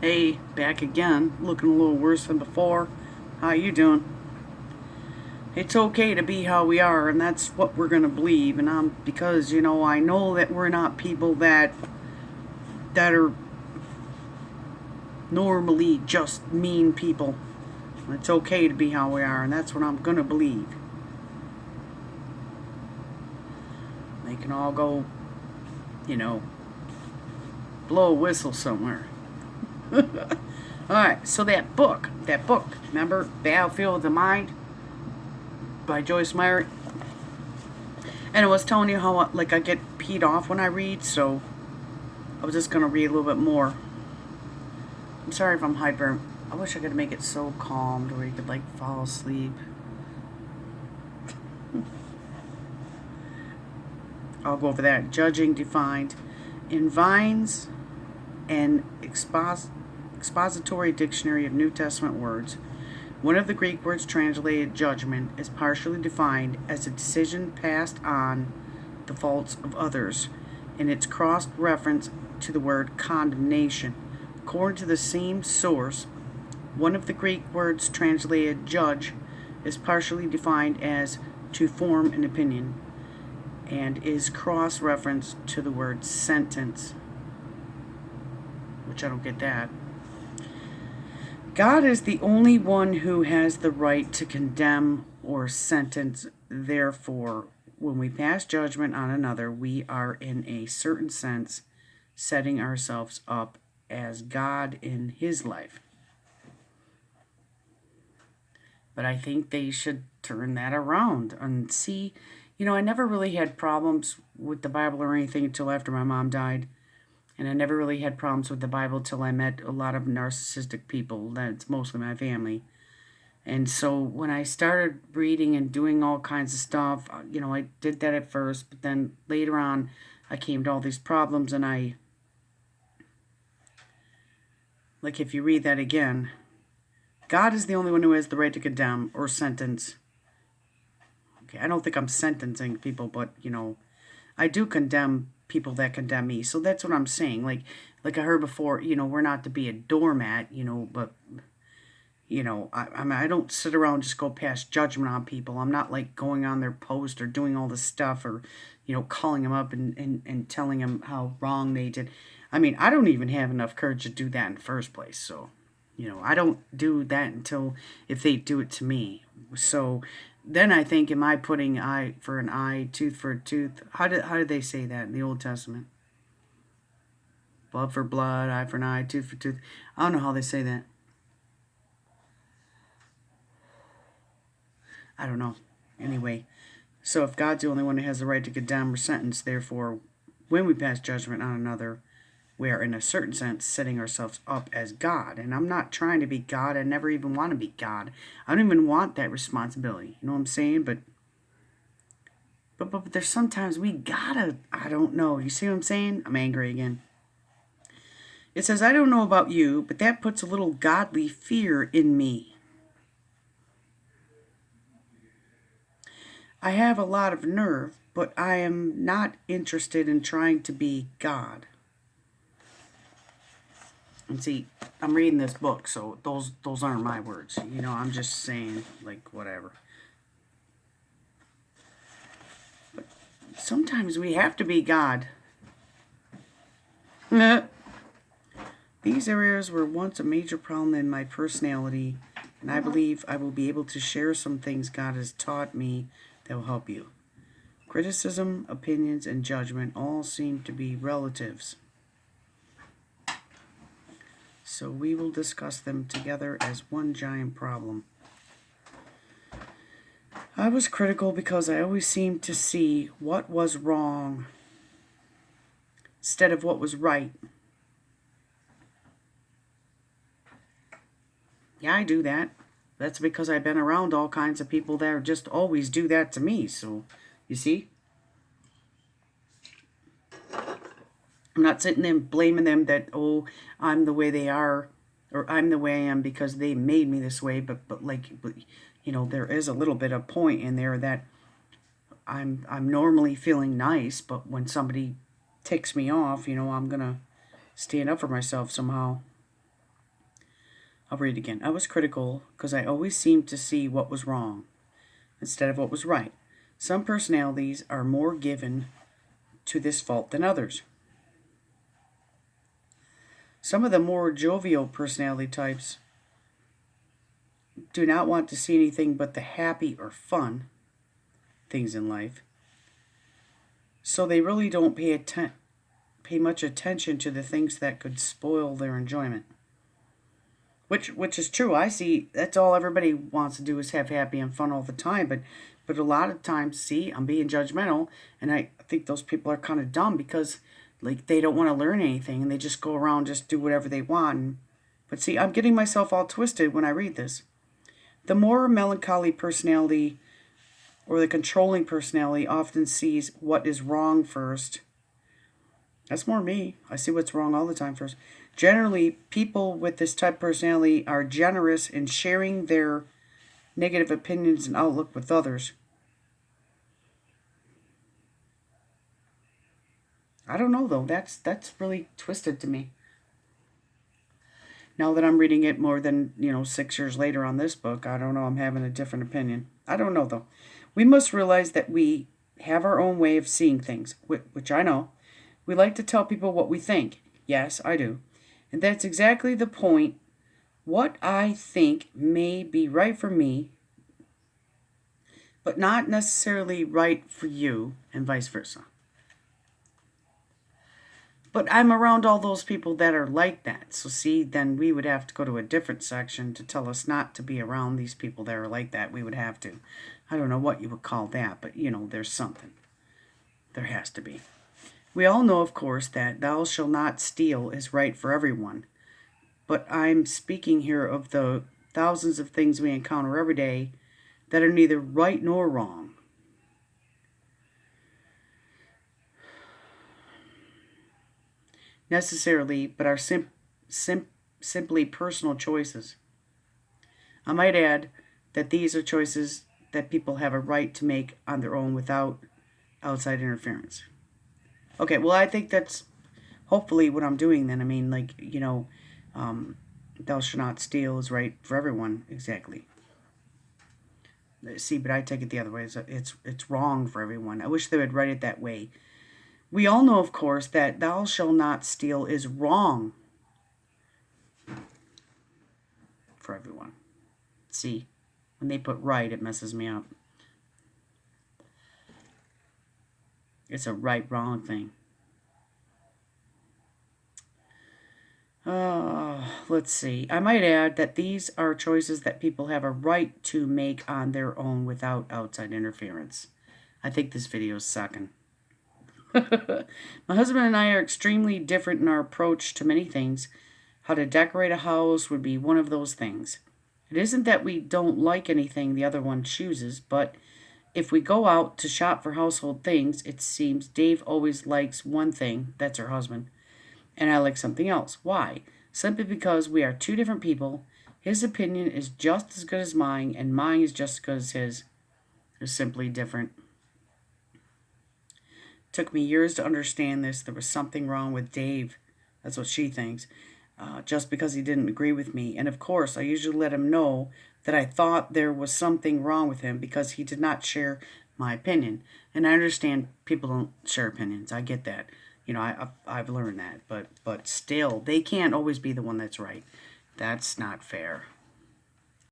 Hey, back again, looking a little worse than before. How you doing? It's okay to be how we are, and that's what we're gonna believe. And I'm because I know that we're not people that are normally just mean people. It's okay to be how we are, and that's what I'm gonna believe. They can all go, you know, blow a whistle somewhere. All right. So that book, remember, Battlefield of the Mind by Joyce Meyer. And I was telling you how like I get peed off when I read, so I was just gonna read a little bit more. I'm sorry if I'm hyper. I wish I could make it so calm to where you could like fall asleep. I'll go over that. Judging defined in Vine's and expository dictionary of New Testament words. One of the Greek words translated judgment is partially defined as a decision passed on the faults of others, and its cross reference to the word condemnation. According to the same source, one of the Greek words translated judge is partially defined as to form an opinion and is cross referenced to the word sentence, which I don't get that. God is the only one who has the right to condemn or sentence. Therefore, when we pass judgment on another, we are in a certain sense setting ourselves up as God in his life. But I think they should turn that around and see. I never really had problems with the Bible or anything until after my mom died. And I never really had problems with the Bible till I met a lot of narcissistic people. That's mostly my family. And so when I started reading and doing all kinds of stuff, I did that at first, but then later on, I came to all these problems, and like if you read that again, God is the only one who has the right to condemn or sentence. Okay, I don't think I'm sentencing people, but I do condemn people that condemn me. So that's what I'm saying. Like I heard before, we're not to be a doormat, but I don't sit around and just go past judgment on people. I'm not like going on their post or doing all this stuff or, calling them up and telling them how wrong they did. I mean, I don't even have enough courage to do that in the first place. So, I don't do that until if they do it to me. So then I think, am I putting eye for an eye, tooth for a tooth? How did they say that in the Old Testament? Blood for blood, eye for an eye, tooth for tooth. I don't know how they say that. I don't know. Anyway, so if God's the only one who has the right to condemn or sentence, therefore, when we pass judgment on another, we are in a certain sense setting ourselves up as God. And I'm not trying to be God. I never even want to be God. I don't even want that responsibility. You know what I'm saying? But there's sometimes we gotta. I don't know. You see what I'm saying? I'm angry again. It says, I don't know about you, but that puts a little godly fear in me. I have a lot of nerve, but I am not interested in trying to be God. And see, I'm reading this book, so those aren't my words. I'm just saying, like, whatever. But sometimes we have to be God. These areas were once a major problem in my personality, and I believe I will be able to share some things God has taught me that will help you. Criticism, opinions, and judgment all seem to be relatives. So we will discuss them together as one giant problem. I was critical because I always seemed to see what was wrong instead of what was right. Yeah, I do that. That's because I've been around all kinds of people that just always do that to me. So, you see? I'm not sitting there blaming them that, oh, I'm the way they are, or I'm the way I am because they made me this way. But there is a little bit of point in there that I'm normally feeling nice, but when somebody ticks me off, I'm gonna stand up for myself somehow. I'll read it again. I was critical because I always seemed to see what was wrong instead of what was right. Some personalities are more given to this fault than others. Some of the more jovial personality types do not want to see anything but the happy or fun things in life. So they really don't pay much attention to the things that could spoil their enjoyment. Which is true. I see that's all everybody wants to do is have happy and fun all the time. But a lot of times, see, I'm being judgmental, and I think those people are kind of dumb because like they don't want to learn anything and they just go around just do whatever they want. But see, I'm getting myself all twisted when I read this. The more melancholy personality or the controlling personality often sees what is wrong first. That's more me. I see what's wrong all the time first. Generally, people with this type of personality are generous in sharing their negative opinions and outlook with others. I don't know though. That's really twisted to me. Now that I'm reading it more than 6 years later on this book, I don't know. I'm having a different opinion. I don't know though. We must realize that we have our own way of seeing things, which I know. We like to tell people what we think. Yes, I do. And that's exactly the point. What I think may be right for me, but not necessarily right for you, and vice versa. But I'm around all those people that are like that. So, see, then we would have to go to a different section to tell us not to be around these people that are like that. We would have to. I don't know what you would call that, but there's something. There has to be. We all know, of course, that thou shalt not steal is right for everyone. But I'm speaking here of the thousands of things we encounter every day that are neither right nor wrong. Necessarily, but are simply personal choices. I might add that these are choices that people have a right to make on their own without outside interference. Okay, well, I think that's hopefully what I'm doing then. I mean, like, thou shalt not steal is right for everyone, exactly. See, but I take it the other way. It's wrong for everyone. I wish they would write it that way. We all know, of course, that thou shalt not steal is wrong for everyone. See, when they put right, it messes me up. It's a right-wrong thing. Let's see. I might add that these are choices that people have a right to make on their own without outside interference. I think this video is sucking. My husband and I are extremely different in our approach to many things. How to decorate a house would be one of those things. It isn't that we don't like anything the other one chooses, but if we go out to shop for household things, it seems Dave always likes one thing, that's her husband, and I like something else. Why? Simply because we are two different people. His opinion is just as good as mine, and mine is just as good as his. They're simply different. It took me years to understand this. There was something wrong with Dave. That's what she thinks. Just because he didn't agree with me. And of course, I usually let him know that I thought there was something wrong with him because he did not share my opinion. And I understand people don't share opinions. I get that. I've learned that. But still, they can't always be the one that's right. That's not fair.